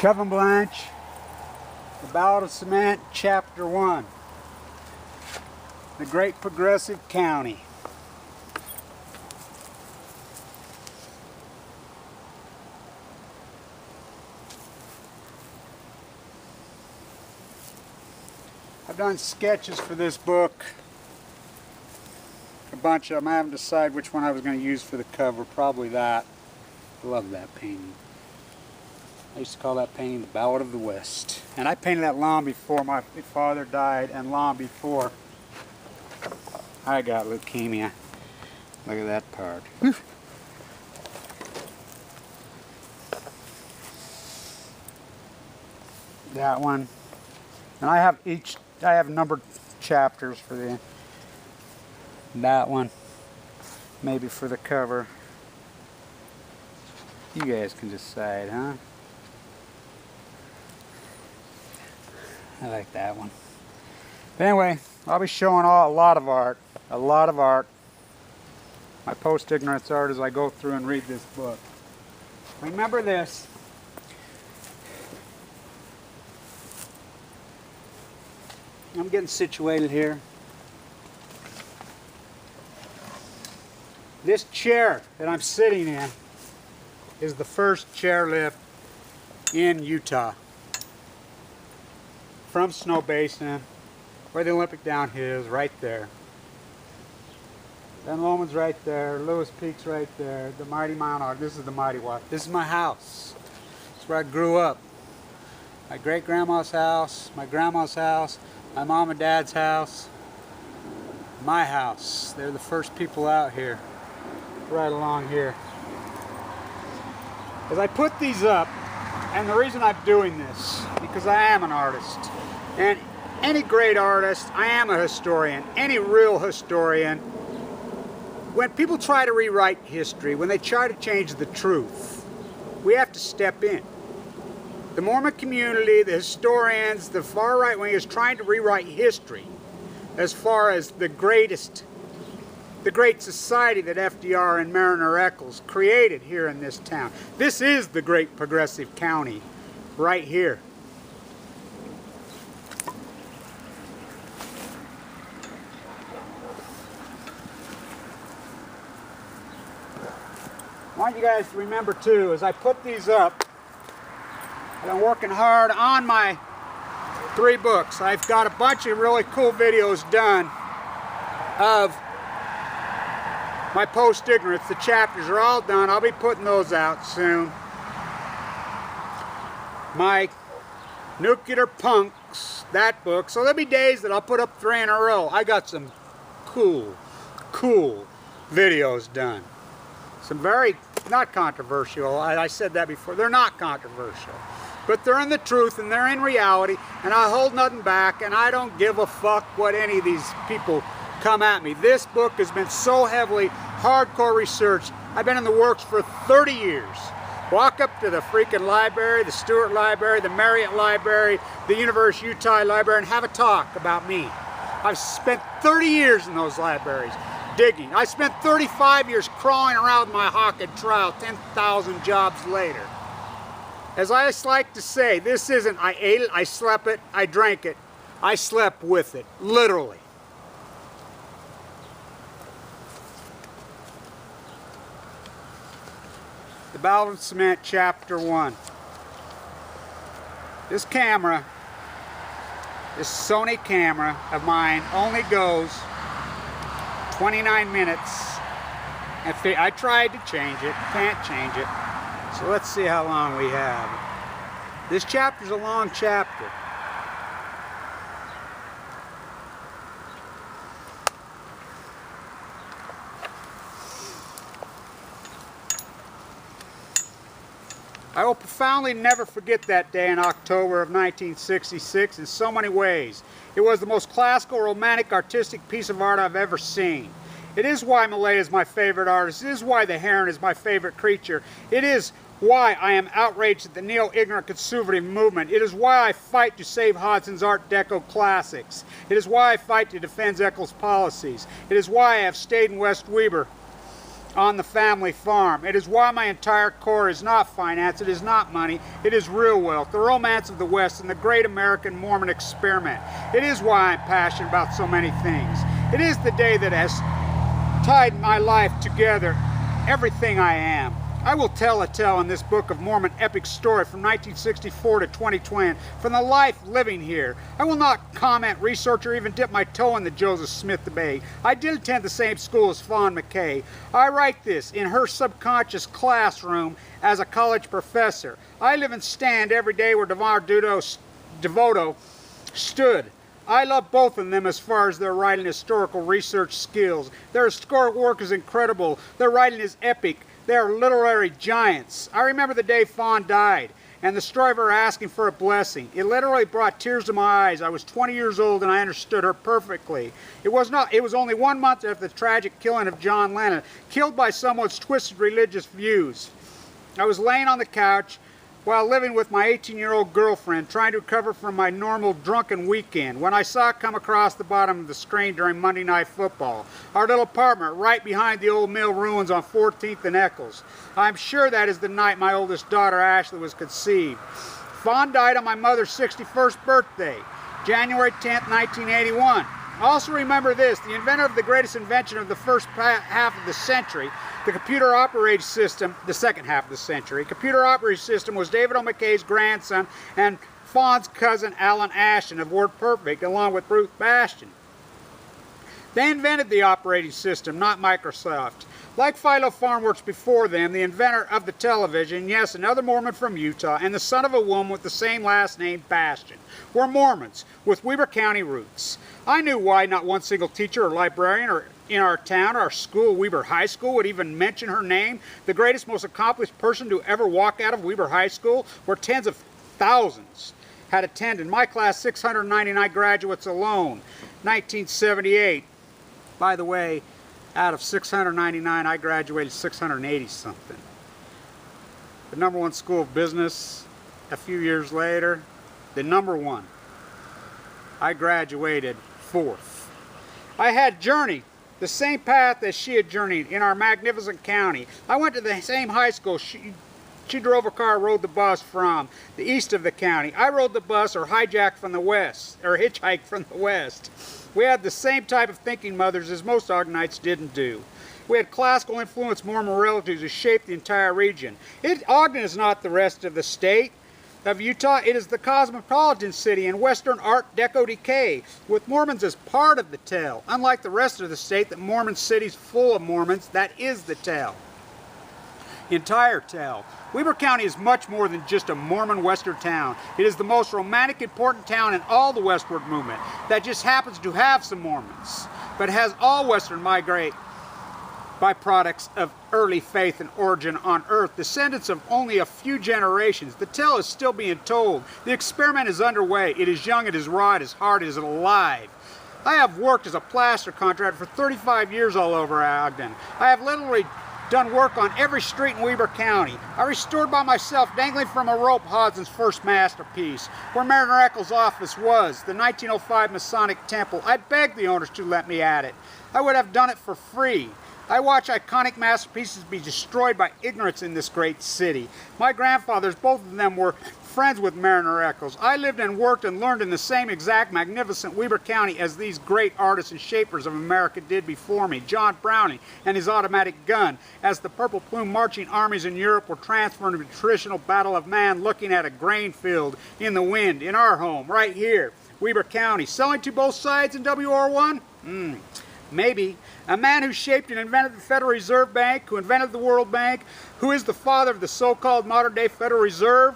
Kevin Blanch, The Ballad of Cement Chapter 1, The Great Progressive County. I've done sketches for this book, a bunch of them. I haven't decided which one I was going to use for the cover. Probably that. I love that painting. I used to call that painting the Ballad of the West. And I painted that long before my father died and long before I got leukemia. Look at that part. Whew. That one. And I have numbered chapters for that one. Maybe for the cover. You guys can decide, huh? I like that one. But anyway, I'll be showing a lot of art. My post-ignorance art as I go through and read this book. Remember this. I'm getting situated here. This chair that I'm sitting in is the first chairlift in Utah. From Snow Basin, where the Olympic Downhill is, right there. Ben Lomond's right there, Lewis Peak's right there, the mighty Mount Ogden. This is the mighty Watt. This is my house. It's where I grew up. My great-grandma's house, my grandma's house, my mom and dad's house, my house. They're the first people out here, right along here. As I put these up, and the reason I'm doing this, because I am an artist. And any great artist, I am a historian, any real historian, when people try to rewrite history, when they try to change the truth, we have to step in. The Mormon community, the historians, the far right wing is trying to rewrite history as far as the great society that FDR and Marriner Eccles created here in this town. This is the great progressive county right here. I want you guys to remember too, as I put these up, I've been working hard on my 3 books. I've got a bunch of really cool videos done of my post-ignorance. The chapters are all done. I'll be putting those out soon. My Nuclear Punks, that book. So there'll be days that I'll put up 3 in a row. I got some cool videos done. Some very, not controversial. I said that before. They're not controversial. But they're in the truth and they're in reality. And I hold nothing back. And I don't give a fuck what any of these people come at me. This book has been so heavily hardcore researched. I've been in the works for 30 years. Walk up to the freaking library, the Stewart Library, the Marriott Library, the University of Utah Library, and have a talk about me. I've spent 30 years in those libraries digging. I spent 35 years crawling around my Hawkhead trial 10,000 jobs later. As I like to say, this isn't I ate it, I slept it, I drank it. I slept with it, literally. The Ballad of Cement Chapter 1. This camera, this Sony camera of mine only goes 29 minutes. I tried to change it, can't change it. So let's see how long we have. This chapter's a long chapter. I will profoundly never forget that day in October of 1966 in so many ways. It was the most classical, romantic, artistic piece of art I've ever seen. It is why Malay is my favorite artist. It is why the heron is my favorite creature. It is why I am outraged at the neo-ignorant conservative movement. It is why I fight to save Hodson's Art Deco classics. It is why I fight to defend Eccles' policies. It is why I have stayed in West Weber on the family farm. It is why my entire core is not finance, it is not money, it is real wealth, the romance of the West, and the great American Mormon experiment. It is why I'm passionate about so many things. It is the day that has tied my life together, everything I am. I will tell a tale in this book of Mormon epic story from 1964 to 2020, from the life living here. I will not comment, research, or even dip my toe in the Joseph Smith debate. I did attend the same school as Fawn McKay. I write this in her subconscious classroom as a college professor. I live and stand every day where Devoto stood. I love both of them as far as their writing historical research skills. Their historical work is incredible. Their writing is epic. They are literary giants. I remember the day Fawn died and the story of her asking for a blessing. It literally brought tears to my eyes. I was 20 years old and I understood her perfectly. It was only 1 month after the tragic killing of John Lennon, killed by someone's twisted religious views. I was laying on the couch while living with my 18-year-old girlfriend, trying to recover from my normal drunken weekend, when I saw it come across the bottom of the screen during Monday Night Football. Our little apartment right behind the old mill ruins on 14th and Eccles. I'm sure that is the night my oldest daughter Ashley was conceived. Fawn died on my mother's 61st birthday, January 10th, 1981. Also remember this, the inventor of the greatest invention of the first half of the century, the computer operating system, the second half of the century, computer operating system was David O. McKay's grandson and Fawn's cousin Alan Ashton of WordPerfect, along with Ruth Bastian. They invented the operating system, not Microsoft. Like Philo Farmworks before them, the inventor of the television, yes, another Mormon from Utah, and the son of a woman with the same last name, Bastian, were Mormons with Weber County roots. I knew why not one single teacher or librarian or in our town, our school, Weber High School, would even mention her name. The greatest, most accomplished person to ever walk out of Weber High School, where tens of thousands had attended. My class, 699 graduates alone, 1978. By the way, out of 699, I graduated 680 something. The #1 school of business, a few years later, the #1. I graduated 4th. I had journeyed the same path as she had journeyed in our magnificent county. I went to the same high school she drove a car, rode the bus from the east of the county. I rode the bus or hijacked from the west, or hitchhiked from the west. We had the same type of thinking mothers as most Ogdenites didn't do. We had classical influence Mormon relatives who shaped the entire region. Ogden is not the rest of the state of Utah. It is the cosmopolitan city in Western Art Deco decay, with Mormons as part of the tale. Unlike the rest of the state, that Mormon city's full of Mormons, that is the tale. Entire tale. Weber County is much more than just a Mormon western town. It is the most romantic, important town in all the westward movement that just happens to have some Mormons, but has all western migrate byproducts of early faith and origin on earth, descendants of only a few generations. The tale is still being told. The experiment is underway. It is young, it is raw, it is hard, it is alive. I have worked as a plaster contractor for 35 years all over Ogden. I have literally done work on every street in Weber County. I restored by myself, dangling from a rope, Hodgson's first masterpiece, where Marriner Eccles' office was, the 1905 Masonic Temple. I begged the owners to let me at it. I would have done it for free. I watch iconic masterpieces be destroyed by ignorance in this great city. My grandfathers, both of them, were friends with Marriner Eccles. I lived and worked and learned in the same exact magnificent Weber County as these great artists and shapers of America did before me. John Browning and his automatic gun, as the purple plume marching armies in Europe were transferred to the traditional battle of man, looking at a grain field in the wind in our home, right here, Weber County. Selling to both sides in WR1? Maybe. A man who shaped and invented the Federal Reserve Bank, who invented the World Bank, who is the father of the so-called modern-day Federal Reserve,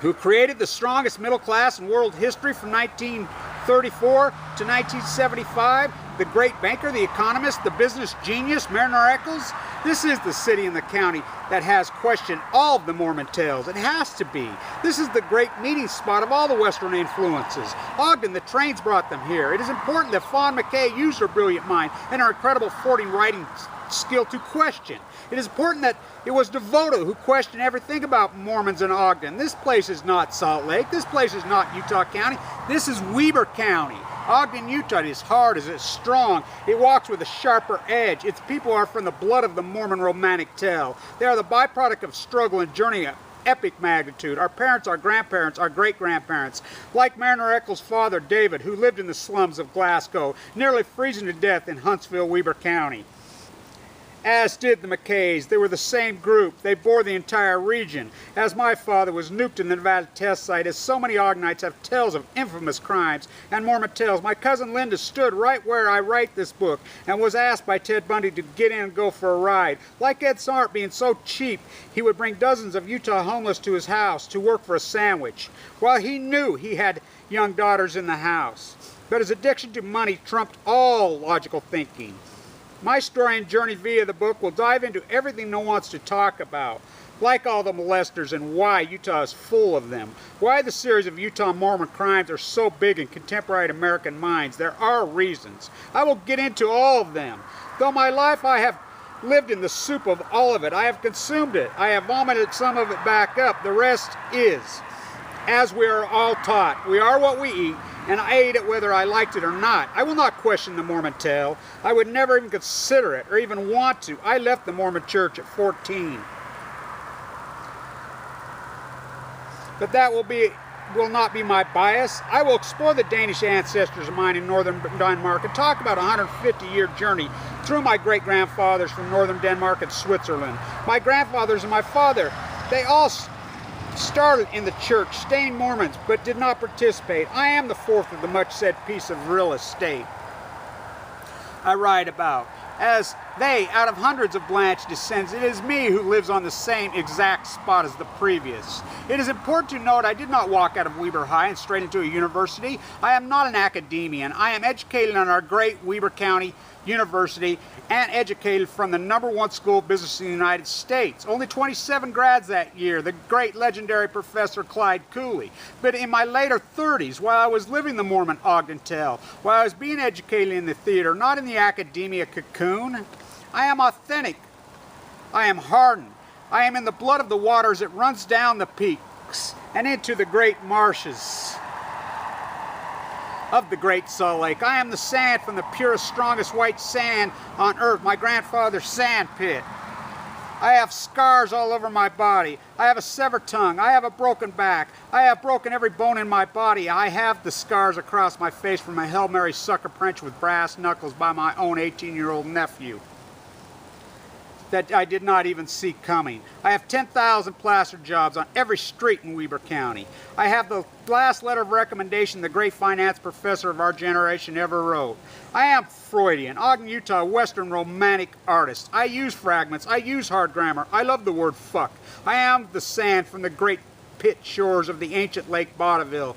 who created the strongest middle class in world history from 1934 to 1975, the great banker, the economist, the business genius, Marriner Eccles. This is the city and the county that has questioned all of the Mormon tales. It has to be. This is the great meeting spot of all the Western influences. Ogden, the trains brought them here. It is important that Fawn McKay used her brilliant mind and her incredible forwarding writing skill to question. It is important that it was Devoto who questioned everything about Mormons in Ogden. This place is not Salt Lake. This place is not Utah County. This is Weber County. Ogden, Utah is hard as it's strong. It walks with a sharper edge. Its people are from the blood of the Mormon romantic tale. They are the byproduct of struggle and journey of epic magnitude. Our parents, our grandparents, our great-grandparents. Like Marriner Eccles' father, David, who lived in the slums of Glasgow, nearly freezing to death in Huntsville, Weber County. As did the McKays. They were the same group. They bore the entire region. As my father was nuked in the Nevada test site, as so many Ogdenites have tales of infamous crimes and Mormon tales, my cousin Linda stood right where I write this book and was asked by Ted Bundy to get in and go for a ride. Like Ed Smart being so cheap, he would bring dozens of Utah homeless to his house to work for a sandwich, while he knew he had young daughters in the house. But his addiction to money trumped all logical thinking. My story and journey via the book will dive into everything no one wants to talk about, like all the molesters and why Utah is full of them, why the series of Utah Mormon crimes are so big in contemporary American minds. There are reasons. I will get into all of them. Though my life I have lived in the soup of all of it. I have consumed it. I have vomited some of it back up. The rest is, as we are all taught, we are what we eat, and I ate it whether I liked it or not. I will not question the Mormon tale. I would never even consider it or even want to. I left the Mormon church at 14. But that will not be my bias. I will explore the Danish ancestors of mine in northern Denmark and talk about a 150-year journey through my great-grandfathers from northern Denmark and Switzerland. My grandfathers and my father, they all started in the church, staying Mormons, but did not participate. I am the fourth of the much-said piece of real estate I write about. As they, out of hundreds of Blanch descends, it is me who lives on the same exact spot as the previous. It is important to note I did not walk out of Weber High and straight into a university. I am not an academician. I am educated on our great Weber County University and educated from the #1 school of business in the United States. Only 27 grads that year, the great legendary Professor Clyde Cooley. But in my later 30s, while I was living the Mormon Ogden tale, while I was being educated in the theater, not in the academia cocoon, I am authentic. I am hardened. I am in the blood of the waters that runs down the peaks and into the great marshes of the Great Salt Lake. I am the sand from the purest, strongest white sand on earth, my grandfather's sand pit. I have scars all over my body. I have a severed tongue. I have a broken back. I have broken every bone in my body. I have the scars across my face from a Hail Mary sucker punch with brass knuckles by my own 18-year-old nephew that I did not even see coming. I have 10,000 plaster jobs on every street in Weber County. I have the last letter of recommendation the great finance professor of our generation ever wrote. I am Freudian, Ogden, Utah, Western romantic artist. I use fragments. I use hard grammar. I love the word fuck. I am the sand from the great pit shores of the ancient Lake Vaudeville,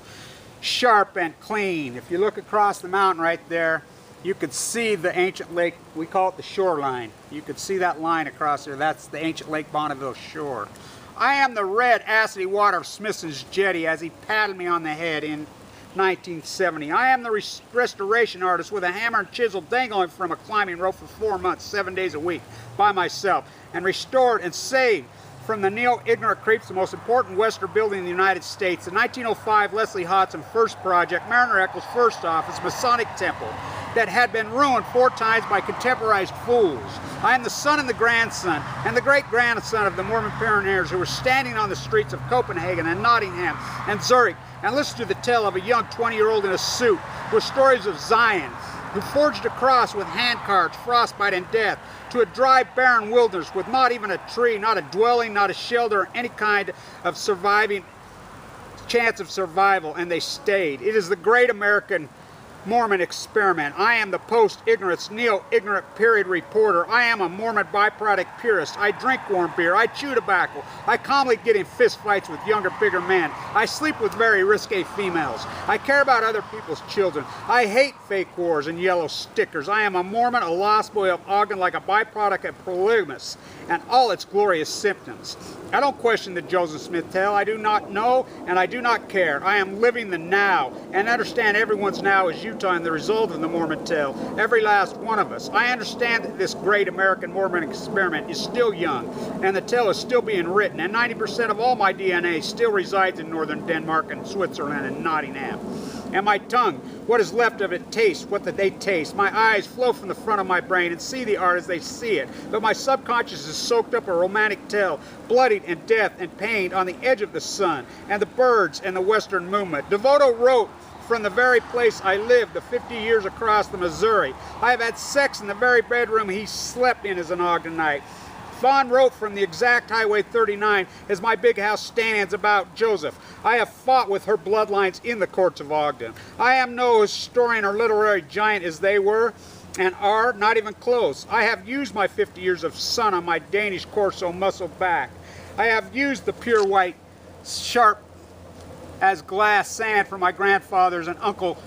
sharp and clean. If you look across the mountain right there, you could see the ancient lake. We call it the shoreline. You could see that line across there. That's the ancient Lake Bonneville shore. I am the red, acidy water of Smithson's jetty as he patted me on the head in 1970. I am the restoration artist with a hammer and chisel dangling from a climbing rope for 4 months, 7 days a week, by myself, and restored and saved from the neo-ignorant creeps the most important Western building in the United States, the 1905 Leslie Hodson first project, Marriner Eccles' first office, Masonic Temple, that had been ruined 4 times by contemporized fools. I am the son and the grandson and the great-grandson of the Mormon pioneers who were standing on the streets of Copenhagen and Nottingham and Zurich and listened to the tale of a young 20-year-old in a suit with stories of Zion, who forged a cross with handcarts, frostbite, and death to a dry, barren wilderness with not even a tree, not a dwelling, not a shelter, or any kind of chance of survival, and they stayed. It is the great American Mormon experiment. I am the post-ignorance, neo-ignorant period reporter. I am a Mormon byproduct purist. I drink warm beer. I chew tobacco. I calmly get in fist fights with younger, bigger men. I sleep with very risque females. I care about other people's children. I hate fake wars and yellow stickers. I am a Mormon, a lost boy of Ogden, like a byproduct of polygamous and all its glorious symptoms. I don't question the Joseph Smith tale. I do not know and I do not care. I am living the now and understand everyone's now is Utah and the result of the Mormon tale. Every last one of us. I understand that this great American Mormon experiment is still young and the tale is still being written, and 90% of all my DNA still resides in northern Denmark and Switzerland and Nottingham. And my tongue, what is left of it, tastes what they taste. My eyes flow from the front of my brain and see the art as they see it. But my subconscious is soaked up a romantic tale, bloodied and death and pain on the edge of the sun, and the birds and the western movement. Devoto wrote from the very place I lived, the 50 years across the Missouri. I have had sex in the very bedroom he slept in as an Ogdenite. Fawn wrote from the exact Highway 39 as my big house stands about Joseph. I have fought with her bloodlines in the courts of Ogden. I am no historian or literary giant as they were and are, not even close. I have used my 50 years of sun on my Danish Corso muscle back. I have used the pure white, sharp as glass sand from my grandfather's and Uncle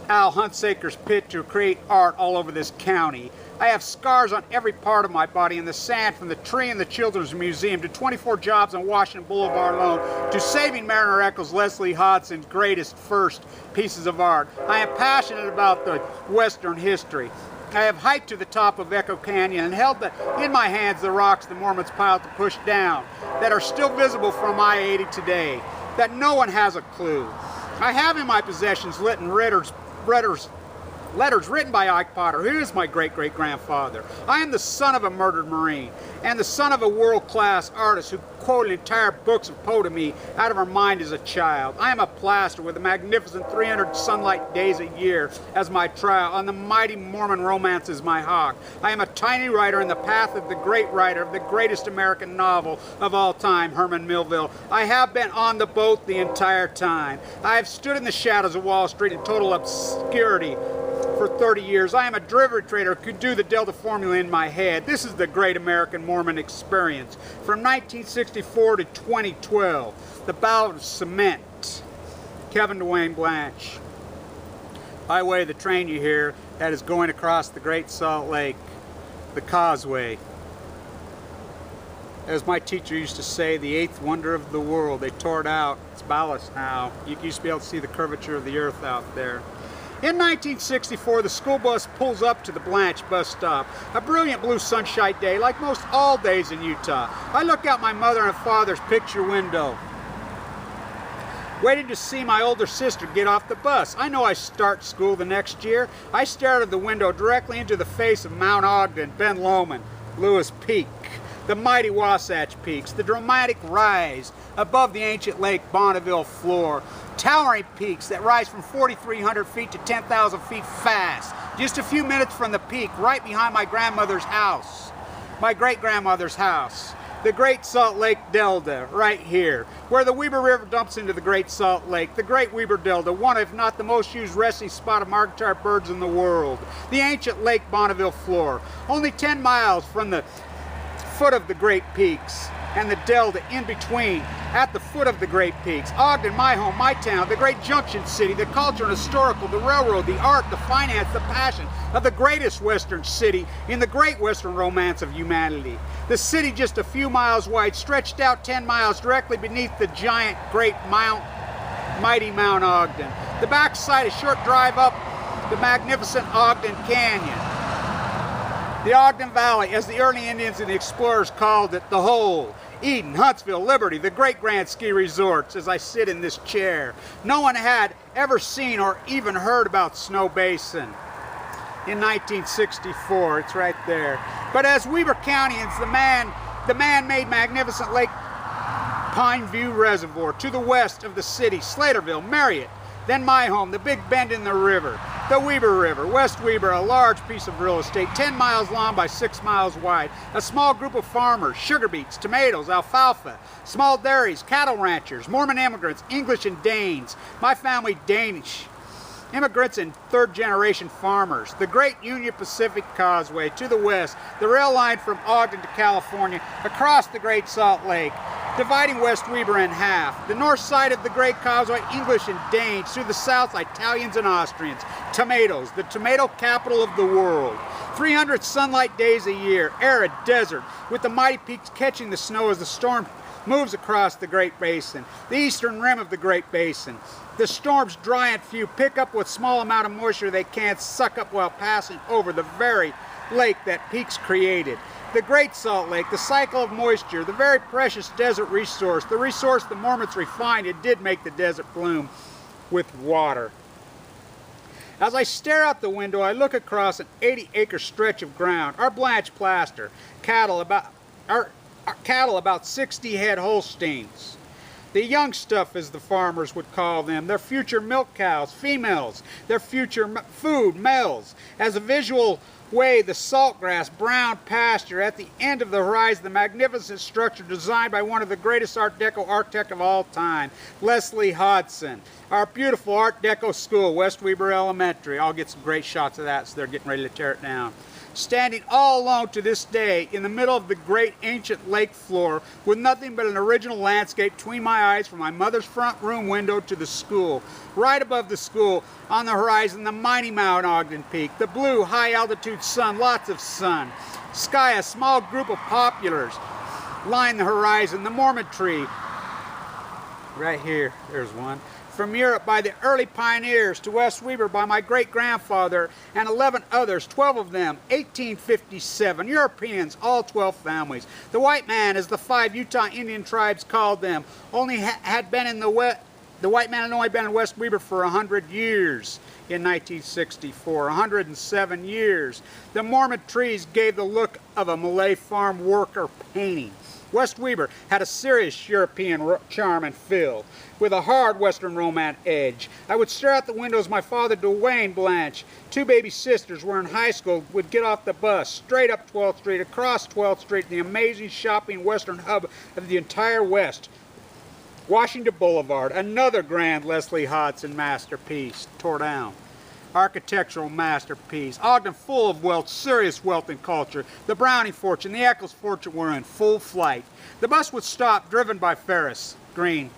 Al Huntsaker's pit to create art all over this county. I have scars on every part of my body in the sand, from the tree in the Children's Museum to 24 jobs on Washington Boulevard alone to saving Marriner Eccles, Leslie Hodson's greatest first pieces of art. I am passionate about the Western history. I have hiked to the top of Echo Canyon and held in my hands the rocks the Mormons piled to push down that are still visible from I-80 today, that no one has a clue. I have in my possessions letters written by Ike Potter, who is my great-great-grandfather. I am the son of a murdered Marine and the son of a world-class artist who quoted entire books of Poe to me out of her mind as a child. I am a plaster with a magnificent 300 sunlight days a year as my trial, on the mighty Mormon romance as my hawk. I am a tiny writer in the path of the great writer of the greatest American novel of all time, Herman Melville. I have been on the boat the entire time. I have stood in the shadows of Wall Street in total obscurity for 30 years. I am a derivative trader who could do the Delta formula in my head. This is the great American Mormon experience. From 1964 to 2012, the Ballad of Cement, Kevin Dwayne Blanch. Highway, the train you hear, that is going across the Great Salt Lake, the causeway. As my teacher used to say, the eighth wonder of the world. They tore it out. It's ballast now. You used to be able to see the curvature of the earth out there. In 1964, the school bus pulls up to the Blanch bus stop. A brilliant blue sunshine day, like most all days in Utah. I look out my mother and father's picture window, waiting to see my older sister get off the bus. I know I start school the next year. I stare out of the window directly into the face of Mount Ogden, Ben Lomond, Lewis Peak, the mighty Wasatch Peaks, the dramatic rise above the ancient Lake Bonneville floor, towering peaks that rise from 4,300 feet to 10,000 feet fast. Just a few minutes from the peak, right behind my grandmother's house, my great-grandmother's house, the Great Salt Lake Delta, right here, where the Weber River dumps into the Great Salt Lake, the Great Weber Delta, one if not the most used resting spot of margotart birds in the world, the ancient Lake Bonneville floor, only 10 miles from the foot of the Great Peaks, and the delta in between at the foot of the Great Peaks. Ogden, my home, my town, the great junction city, the culture and historical, the railroad, the art, the finance, the passion of the greatest western city in the great western romance of humanity. The city just a few miles wide, stretched out 10 miles directly beneath the giant great mighty Mount Ogden. The backside, a short drive up the magnificent Ogden Canyon. The Ogden Valley, as the early Indians and the explorers called it, the Hole, Eden, Huntsville, Liberty, the great grand ski resorts, as I sit in this chair. No one had ever seen or even heard about Snow Basin in 1964. It's right there. But as Weber Countyans, the man-made magnificent Lake Pine View Reservoir to the west of the city, Slaterville, Marriott, then my home, the Big Bend in the river, the Weber River, West Weber, a large piece of real estate, 10 miles long by 6 miles wide. A small group of farmers, sugar beets, tomatoes, alfalfa, small dairies, cattle ranchers, Mormon immigrants, English and Danes, my family Danish, immigrants and third-generation farmers. The Great Union Pacific Causeway to the west, the rail line from Ogden to California, across the Great Salt Lake, dividing West Weber in half. The north side of the Great Causeway, English and Danes. To the south, Italians and Austrians. Tomatoes, the tomato capital of the world. 300 sunlight days a year, arid desert, with the mighty peaks catching the snow as the storm moves across the Great Basin, the eastern rim of the Great Basin. The storms, dry and few, pick up what small amount of moisture they can suck up while passing over the very lake that peaks created. The Great Salt Lake, the cycle of moisture, the very precious desert resource, the resource the Mormons refined and did make the desert bloom with water. As I stare out the window, I look across an 80-acre stretch of ground. Our blanch plaster, cattle about 60 head Holsteins. The young stuff, as the farmers would call them, their future milk cows, females, their future food, males. As a visual way, the saltgrass, brown pasture at the end of the horizon, the magnificent structure designed by one of the greatest Art Deco architects of all time, Leslie Hodgson. Our beautiful Art Deco school, West Weber Elementary. I'll get some great shots of that, so they're getting ready to tear it down. Standing all alone to this day in the middle of the great ancient lake floor with nothing but an original landscape between my eyes from my mother's front room window to the school. Right above the school, on the horizon, the mighty Mount Ogden Peak, the blue high-altitude sun, lots of sun. Sky, a small group of poplars line the horizon, the Mormon tree. Right here, there's one. From Europe by the early pioneers to West Weber by my great-grandfather and 11 others, 12 of them, 1857, Europeans, all 12 families. The white man, as the 5 Utah Indian tribes called them, had been in the white man had only been in West Weber for 100 years in 1964, 107 years. The Mormon trees gave the look of a Malay farm worker painting. West Weber had a serious European charm and feel, with a hard Western Romance edge. I would stare out the window as my father, Dwayne, Blanche, 2 baby sisters were in high school, would get off the bus, straight up 12th Street, across 12th Street, the amazing shopping Western hub of the entire West. Washington Boulevard, another grand Leslie Hodgson masterpiece, tore down. Architectural masterpiece. Ogden full of wealth, serious wealth and culture. The Browning fortune, the Eccles fortune were in full flight. The bus would stop, driven by Ferris Green,